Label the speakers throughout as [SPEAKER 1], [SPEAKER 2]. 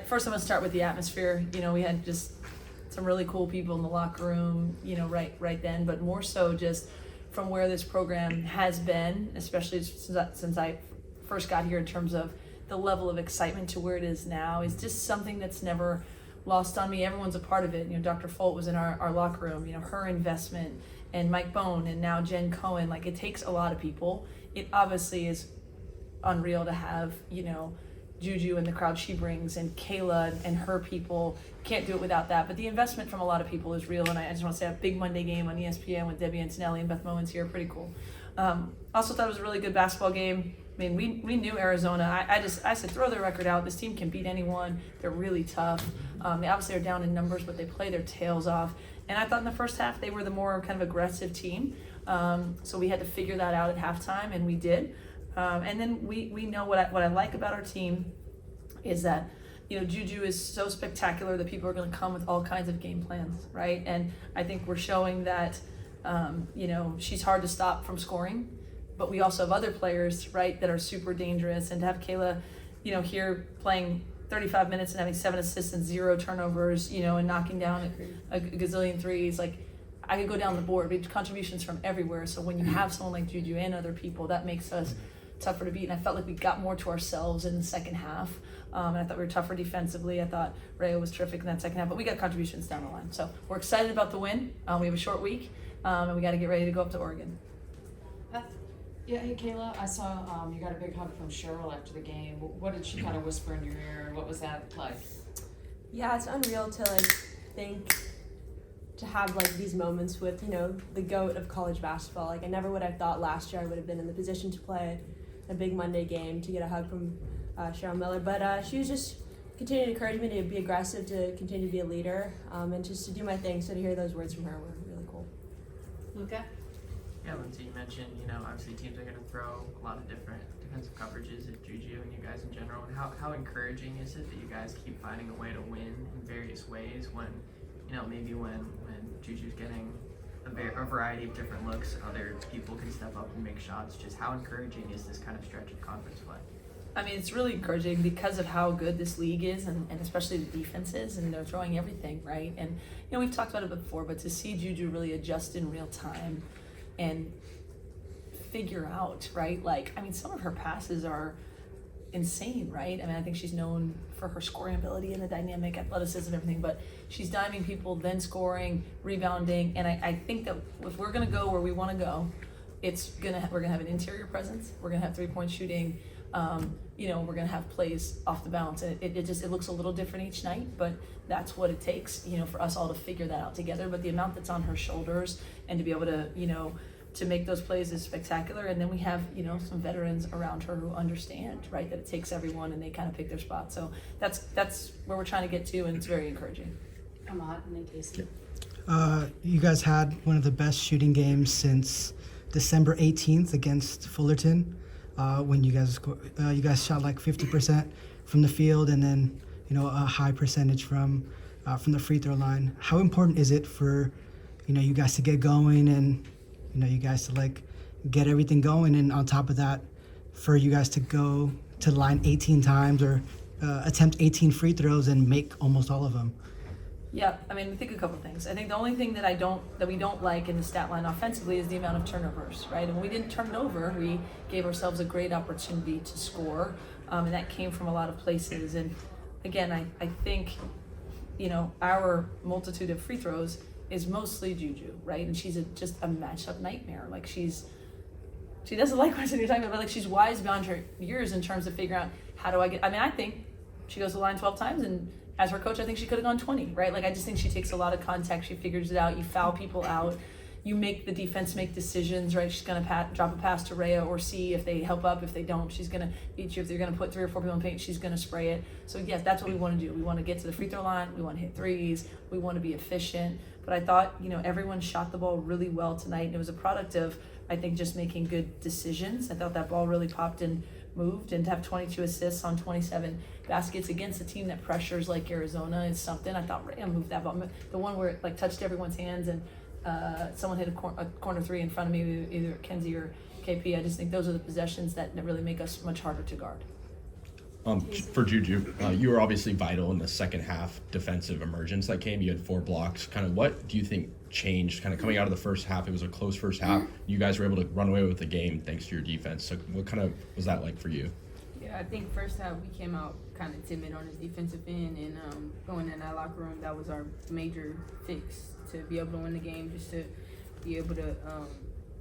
[SPEAKER 1] First I'm gonna start with the atmosphere. We had just some really cool people in the locker room, right then, but more so just from where this program has been, especially since I first got here, in terms of the level of excitement to where it is now, is just something that's never lost on me. Everyone's a part of it. Dr. Folt was in our locker room, her investment, and Mike Bone, and now Jen Cohen. Like, it takes a lot of people. It obviously is unreal to have, JuJu and the crowd she brings, and Kayla and her people. Can't do it without that. But the investment from a lot of people is real, and I just want to say a big Monday game on ESPN with Debbie Antonelli and Beth Moen's here, pretty cool. Also thought it was a really good basketball game. I mean, we knew Arizona. I said, throw their record out. This team can beat anyone. They're really tough. They obviously are down in numbers, but they play their tails off. And I thought in the first half they were the more kind of aggressive team. So we had to figure that out at halftime, and we did. And then we know what I like about our team is that, JuJu is so spectacular that people are going to come with all kinds of game plans, right? And I think we're showing that, she's hard to stop from scoring, but we also have other players, right, that are super dangerous. And to have Kayla, here playing 35 minutes and having 7 assists and 0 turnovers, and knocking down a gazillion threes, like, I could go down the board, but contributions from everywhere. So when you have someone like JuJu and other people, that makes us tougher to beat. And I felt like we got more to ourselves in the second half. And I thought we were tougher defensively. I thought Rhea was terrific in that second half, but we got contributions down the line. So we're excited about the win. We have a short week, and we got to get ready to go up to Oregon.
[SPEAKER 2] Yeah, hey Kayla, I saw you got a big hug from Cheryl after the game. What did she kind of whisper in your ear? What was that like?
[SPEAKER 3] Yeah, it's unreal to think to have these moments with the GOAT of college basketball. I never would have thought last year I would have been in the position to play a big Monday game, to get a hug from Cheryl Miller. But she was just continuing to encourage me to be aggressive, to continue to be a leader, and just to do my thing. So to hear those words from her were really cool.
[SPEAKER 2] Luca?
[SPEAKER 4] Yeah, Lindsay, you mentioned, obviously teams are going to throw a lot of different defensive coverages at JuJu and you guys in general. And how encouraging is it that you guys keep finding a way to win in various ways when, maybe when JuJu's getting a variety of different looks, other people can step up and make shots? Just how encouraging is this kind of stretch of conference play?
[SPEAKER 1] I mean, it's really encouraging because of how good this league is, and especially the defenses, and they're throwing everything, right? And, we've talked about it before, but to see JuJu really adjust in real time and figure out, right? Some of her passes are insane, right? I think she's known for her scoring ability and the dynamic athleticism and everything, but she's diming people, then scoring, rebounding, and I think that if we're gonna go where we want to go, we're gonna have an interior presence, we're gonna have 3-point shooting, we're gonna have plays off the bounce, and it looks a little different each night, but that's what it takes, for us all to figure that out together. But the amount that's on her shoulders and to be able to, to make those plays is spectacular. And then we have, some veterans around her who understand, right, that it takes everyone and they kind of pick their spot. So that's where we're trying to get to, and it's very encouraging.
[SPEAKER 2] Ahmad and then Casey.
[SPEAKER 5] You guys had one of the best shooting games since December 18th against Fullerton, when you guys shot 50% from the field, and then a high percentage from the free throw line. How important is it for you guys to get going, and you guys to get everything going, and on top of that, for you guys to go to the line 18 times or attempt 18 free throws and make almost all of them?
[SPEAKER 1] Yeah, I think a couple of things. I think the only thing that we don't like in the stat line offensively is the amount of turnovers, right? And when we didn't turn it over, we gave ourselves a great opportunity to score, and that came from a lot of places. And again, I think, our multitude of free throws is mostly JuJu, right? And she's just a matchup nightmare. She doesn't like what you're talking about, but she's wise beyond her years in terms of figuring out how do I get. I think she goes to the line 12 times, and as her coach, I think she could have gone 20, right? I just think she takes a lot of contact. She figures it out. You foul people out. You make the defense make decisions, right? She's going to drop a pass to Rhea or C if they help up. If they don't, she's going to beat you. If they're going to put 3 or 4 people in paint, she's going to spray it. So yes, that's what we want to do. We want to get to the free throw line. We want to hit threes. We want to be efficient. But I thought, everyone shot the ball really well tonight. And it was a product of, I think, just making good decisions. I thought that ball really popped and moved, and to have 22 assists on 27 baskets against a team that pressures like Arizona is something. I thought Rhea moved that ball. The one where it touched everyone's hands, and someone hit a corner 3 in front of me, either Kenzie or KP. I just think those are the possessions that really make us much harder to guard.
[SPEAKER 6] For JuJu, you were obviously vital in the second half defensive emergence that came. You had 4 blocks. Kind of what do you think changed? Kind of coming out of the first half, it was a close first half. You guys were able to run away with the game thanks to your defense. So what kind of was that like for you?
[SPEAKER 7] Yeah, I think first half we came out kind of timid on the defensive end, and going in that locker room, that was our major fix to be able to win the game, just to be able to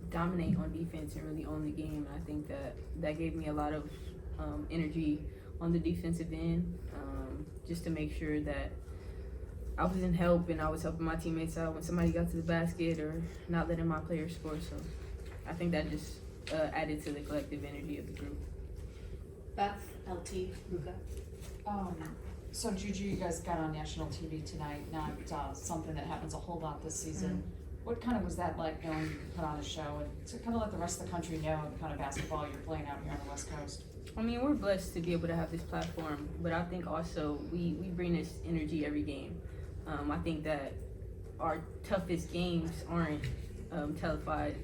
[SPEAKER 7] dominate on defense and really own the game. And I think that gave me a lot of energy on the defensive end, just to make sure that I was in help and I was helping my teammates out when somebody got to the basket or not letting my players score. So I think that just added to the collective energy of the group.
[SPEAKER 8] Beth, LT, Luca.
[SPEAKER 2] So JuJu, you guys got on national TV tonight, not something that happens a whole lot this season. What kind of was that like knowing you could put on a show and to kind of let the rest of the country know the kind of basketball you're playing out here on the West Coast?
[SPEAKER 7] I mean, we're blessed to be able to have this platform, but I think also we bring this energy every game. I think that our toughest games aren't televised,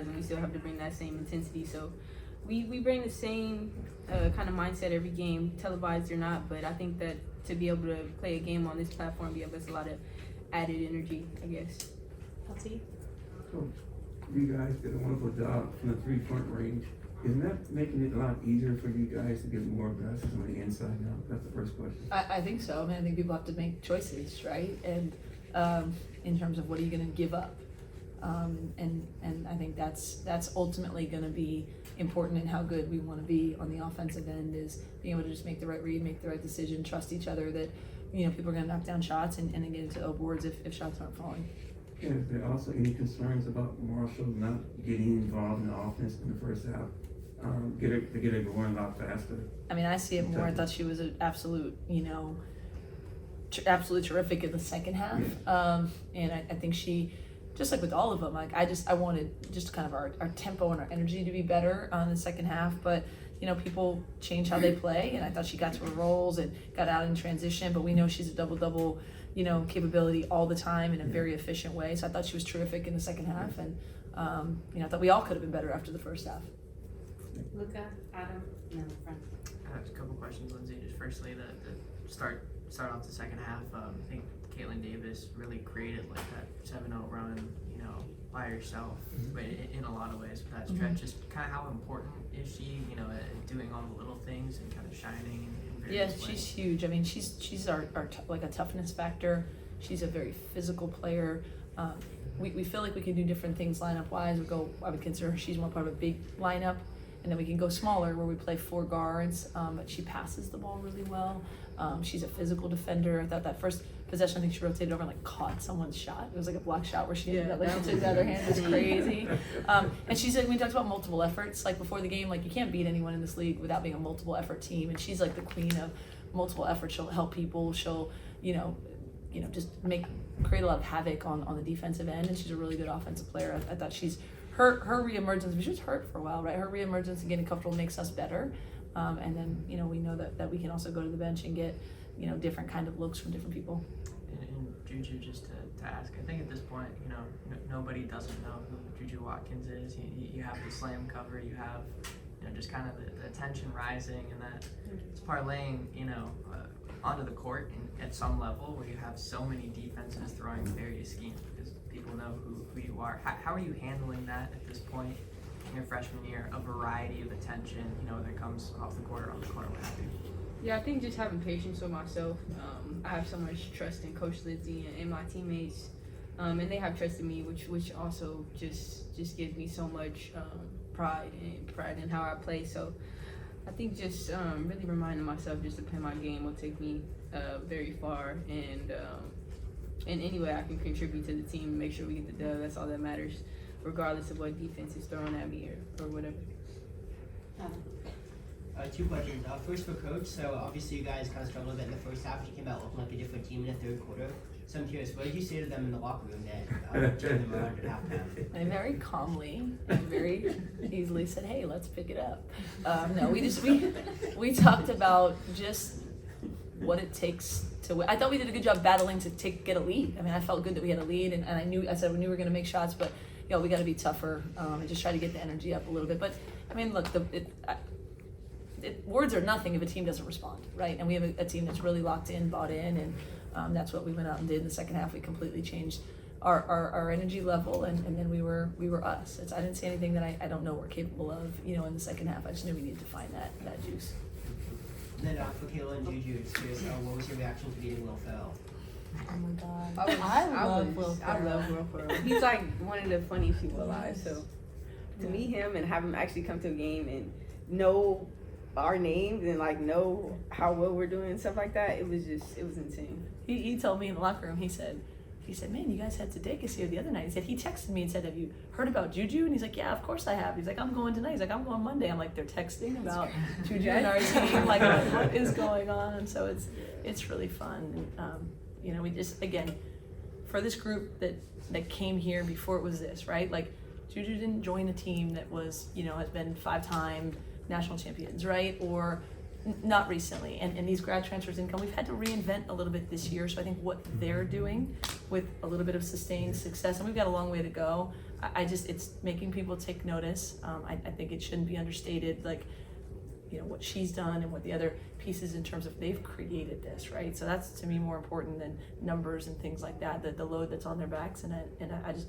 [SPEAKER 7] and we still have to bring that same intensity. So we bring the same kind of mindset every game, televised or not. But I think that to be able to play a game on this platform gives us a lot of added energy, I guess.
[SPEAKER 3] LT?
[SPEAKER 9] So you guys did a wonderful job from the 3-point range. Isn't that making it a lot easier for you guys to get more aggressive on the inside now? That's the first question.
[SPEAKER 1] I think so. I mean, I think people have to make choices, right? And in terms of what are you going to give up, and I think that's ultimately going to be important in how good we want to be on the offensive end, is being able to just make the right read, make the right decision, trust each other that people are going to knock down shots and then get into O boards if shots aren't falling.
[SPEAKER 9] Yeah, is there also any concerns about Marshall not getting involved in the offense in the first half? Get it going a lot faster.
[SPEAKER 1] I mean, I see it more. I thought she was an absolute, absolutely terrific in the second half. And I think she, just like with all of them, like I wanted just kind of our tempo and our energy to be better on the second half. But people change how they play, and I thought she got to her roles and got out in transition. But we know she's a double capability all the time in a very efficient way. So I thought she was terrific in the second half, and I thought we all could have been better after the first half.
[SPEAKER 8] Luca, Adam, and then the front.
[SPEAKER 4] I have a couple questions, Lindsay. Just firstly, the start off the second half. I think Caitlin Davis really created like that 7-0 run, by herself, but in a lot of ways for that stretch. Just kind of how important is she, at doing all the little things and kind of shining in various ways?
[SPEAKER 1] She's huge. I mean, she's our like a toughness factor. She's a very physical player. We feel like we can do different things lineup wise. I would consider her, she's more part of a big lineup. And then we can go smaller where we play 4 guards, but she passes the ball really well. She's a physical defender. I thought that first possession, I think she rotated over and like caught someone's shot. It was like a block shot where she ended up like she took the other hand. It was crazy. And she's like, we talked about multiple efforts. Like before the game, like you can't beat anyone in this league without being a multiple effort team. And she's like the queen of multiple efforts. She'll help people. She'll, just create a lot of havoc on the defensive end. And she's a really good offensive player. I thought her reemergence, she was hurt for a while, right? Her reemergence and getting comfortable makes us better. And then, we know that we can also go to the bench and get, different kind of looks from different people.
[SPEAKER 4] And JuJu, just to ask, I think at this point, nobody doesn't know who JuJu Watkins is. You have the slam cover, you have, just kind of the tension rising, and that it's parlaying, onto the court and at some level where you have so many defenses throwing various schemes because people know who you are. How are you handling that at this point in your freshman year, a variety of attention, that comes off the court or on the court, what have you?
[SPEAKER 7] Yeah, I think just having patience with myself. I have so much trust in Coach Lindsay and my teammates, and they have trust in me, which also just gives me so much pride in how I play. So I think just really reminding myself just to play my game will take me very far, and in any way I can contribute to the team and make sure we get the dub. That's all that matters, regardless of what defense is thrown at me or whatever.
[SPEAKER 10] 2 questions. First for Coach. So obviously you guys kind of struggled a bit in the first half. You came out looking like a different team in the third quarter. So I'm curious, what did you say to them in the locker room that turned them around at halftime?
[SPEAKER 1] I very calmly and very easily said, "Hey, let's pick it up." No, we talked about just what it takes to win. I thought we did a good job battling to get a lead. I mean, I felt good that we had a lead, and I said we knew we were going to make shots, but we got to be tougher and just try to get the energy up a little bit. But I mean, look, words are nothing if a team doesn't respond, right? And we have a team that's really locked in, bought in, and that's what we went out and did in the second half. We completely changed our energy level, and then we were us. I didn't see anything that I don't know we're capable of, in the second half. I just knew we needed to find that juice.
[SPEAKER 10] Then for Kayla and JuJu, it's curious, what was your reaction to beating Will Ferrell?
[SPEAKER 3] Oh my god.
[SPEAKER 7] I
[SPEAKER 3] love Will
[SPEAKER 7] I
[SPEAKER 3] Ferrell.
[SPEAKER 7] love Will Ferrell. He's like one of the funniest people alive. So to meet him and have him actually come to a game and know our names and like know how well we're doing and stuff like that, it was insane.
[SPEAKER 1] He told me in the locker room, he said, man, you guys had Sudeikis here the other night. He said, he texted me and said, have you heard about JuJu? And he's like, yeah, of course I have. He's like, I'm going tonight. He's like, I'm going Monday. I'm like, they're texting about JuJu and our team. Like, what is going on? So it's really fun. And, we just, again, for this group that came here before it was this, right? Like, JuJu didn't join a team that was, has been 5-time national champions, right? Or not recently, and these grad transfers didn't come. We've had to reinvent a little bit this year, so I think what they're doing with a little bit of sustained success, and we've got a long way to go, it's making people take notice. I think it shouldn't be understated, like, what she's done and what the other pieces in terms of they've created this, right? So that's, to me, more important than numbers and things like that, the load that's on their backs, and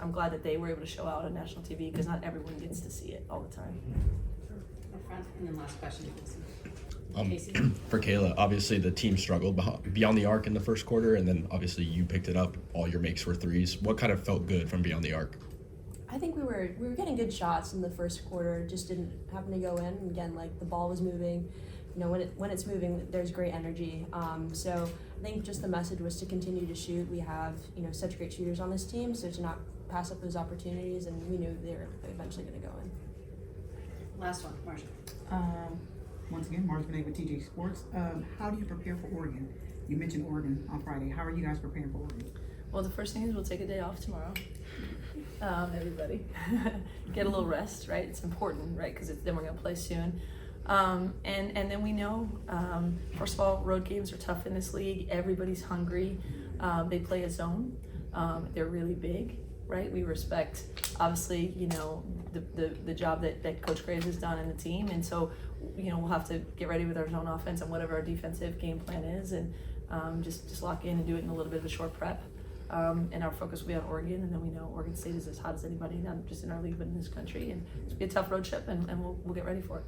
[SPEAKER 1] I'm glad that they were able to show out on national TV, because not everyone gets to see it all the time.
[SPEAKER 8] Up front, and then last question, Casey.
[SPEAKER 6] For Kayla, obviously the team struggled beyond the arc in the first quarter, and then obviously you picked it up. All your makes were threes. What kind of felt good from beyond the arc?
[SPEAKER 3] I think we were getting good shots in the first quarter, just didn't happen to go in. And again, like, the ball was moving. When it's moving, there's great energy. So I think just the message was to continue to shoot. We have such great shooters on this team, so to not pass up those opportunities, and we knew they were eventually going to go in.
[SPEAKER 8] Last one, Marsha.
[SPEAKER 11] Once again, Mars Benet with TJ Sports. How do you prepare for Oregon? You mentioned Oregon on Friday. How are you guys preparing for Oregon?
[SPEAKER 1] Well, the first thing is we'll take a day off tomorrow. Everybody, get a little rest, right? It's important, right? Because then we're going to play soon. And then we know, first of all, road games are tough in this league. Everybody's hungry. They play a zone. They're really big, right? We respect, obviously, the job that Coach Graves has done in the team. And so, we'll have to get ready with our zone offense and whatever our defensive game plan is, and just lock in and do it in a little bit of a short prep. And our focus will be on Oregon, and then we know Oregon State is as hot as anybody, not just in our league, but in this country. And it's going to be a tough road trip, and we'll get ready for it.